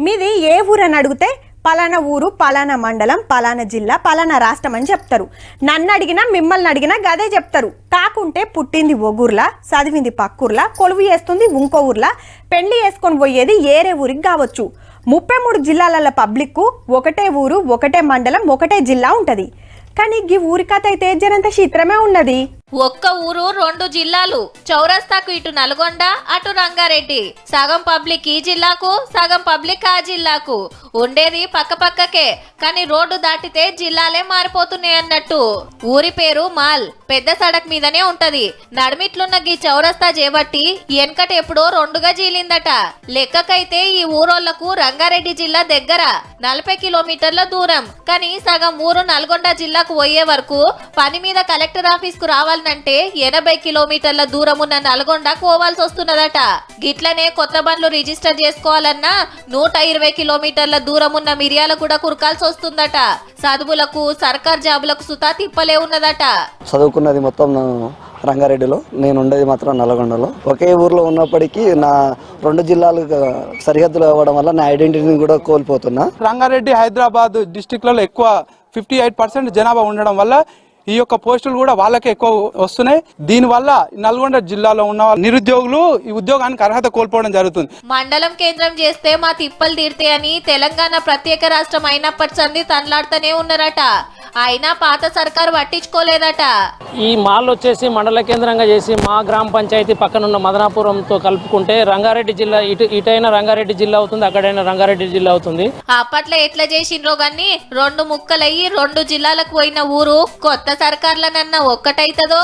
మీది ఏ ఊరు అని అడిగితే పలానా ఊరు, పలానా మండలం, పలానా జిల్లా, పలానా రాష్ట్రం అని చెప్తారు. నన్ను అడిగినా మిమ్మల్ని అడిగినా గదే చెప్తారు. కాకుంటే పుట్టింది ఒగూర్లా, చదివింది పక్కూర్లా, కొలువు చేస్తుంది ఇంకో ఊర్లా, పెళ్లి చేసుకొని పోయేది ఏరే ఊరికి కావచ్చు. 33 జిల్లాల పబ్లిక్ ఒకటే ఊరు, ఒకటే మండలం, ఒకటే జిల్లా ఉంటది. కానీ ఈ ఊరి కథ అయితే జరంత చిత్రమే ఉన్నది. ఒక్క ఊరు 2 జిల్లాలు. చౌరస్తాకు ఇటు నల్గొండ, అటు రంగారెడ్డి. సగం పబ్లిక్ ఈ జిల్లాకు, సగం పబ్లిక్ ఆ జిల్లాకు. ఉండేది పక్క పక్కకే, కానీ రోడ్డు దాటితే జిల్లాలే మారిపోతున్నాయి అన్నట్టు. ఊరి పేరు మాల్. పెద్ద సడక్ మీదనే ఉంటది. నడిమిట్లున్న గీ చౌరస్తా చేపట్టి వెనకట ఎప్పుడో 2గా జీలిందట. లెక్కకైతే ఈ ఊరోళ్లకు రంగారెడ్డి జిల్లా దగ్గర 40 కిలోమీటర్ల దూరం. కానీ సగం ఊరు నల్గొండ జిల్లాకు పోయే వరకు పని మీద కలెక్టర్ ఆఫీస్ కు రావాలి అంటే 80 కిలోమీటర్ల దూరం ఉన్న నల్గొండ పోవాల్సి వస్తున్నదట. గిట్లనే కొత్త బండ్లు రిజిస్టర్ చేసుకోవాలన్నా 120 కిలోమీటర్ల దూరం ఉన్న మిర్యాలగూడ కురకాల్సి వస్తుందట. చదువులకు, సర్కార్ జాబులకు సుతా తిప్పలే ఉన్నదట. చదువుకున్నది మొత్తం రంగారెడ్డిలో, నేను ఉండేది మాత్రం నల్గొండలో. ఒకే ఊర్లో ఉన్నప్పటికీ నా 2 జిల్లాలు సరిహద్దులు అవ్వడం వల్ల నా ఐడెంటిటీని కూడా కోల్పోతున్నా. రంగారెడ్డి, హైదరాబాద్ డిస్టిక్లలో ఎక్కువ 58% జనాభా ఉండడం వల్ల ఈ యొక్క పోస్టులు కూడా వాళ్ళకే ఎక్కువ వస్తున్నాయి. దీనివల్ల నల్గొండ జిల్లాలో ఉన్న నిరుద్యోగులు ఈ ఉద్యోగానికి అర్హత కోల్పోవడం జరుగుతుంది. మండలం కేంద్రం చేస్తే మా తిప్పలు తీర్తాయని తెలంగాణ ప్రత్యేక రాష్ట్రం అయినప్పటి సంది తనలాడుతూనే ఉన్నారట. అయినా పాత సర్కారు పట్టించుకోలేదట. ఈ మాల్ వచ్చేసి మండల కేంద్రంగా చేసి మా గ్రామ పంచాయతీ పక్కనున్న మదనాపురంతో కలుపుకుంటే రంగారెడ్డి జిల్లా, ఇటైనా రంగారెడ్డి జిల్లా అవుతుంది, అక్కడైనా రంగారెడ్డి జిల్లా అవుతుంది. అప్పట్లో ఎట్లా చేసిండ్రో గాని 2 ముక్కలయ్యి 2 జిల్లాలకు పోయిన ఊరు కొత్త సర్కార్లనన్నా ఒక్కటైతదో.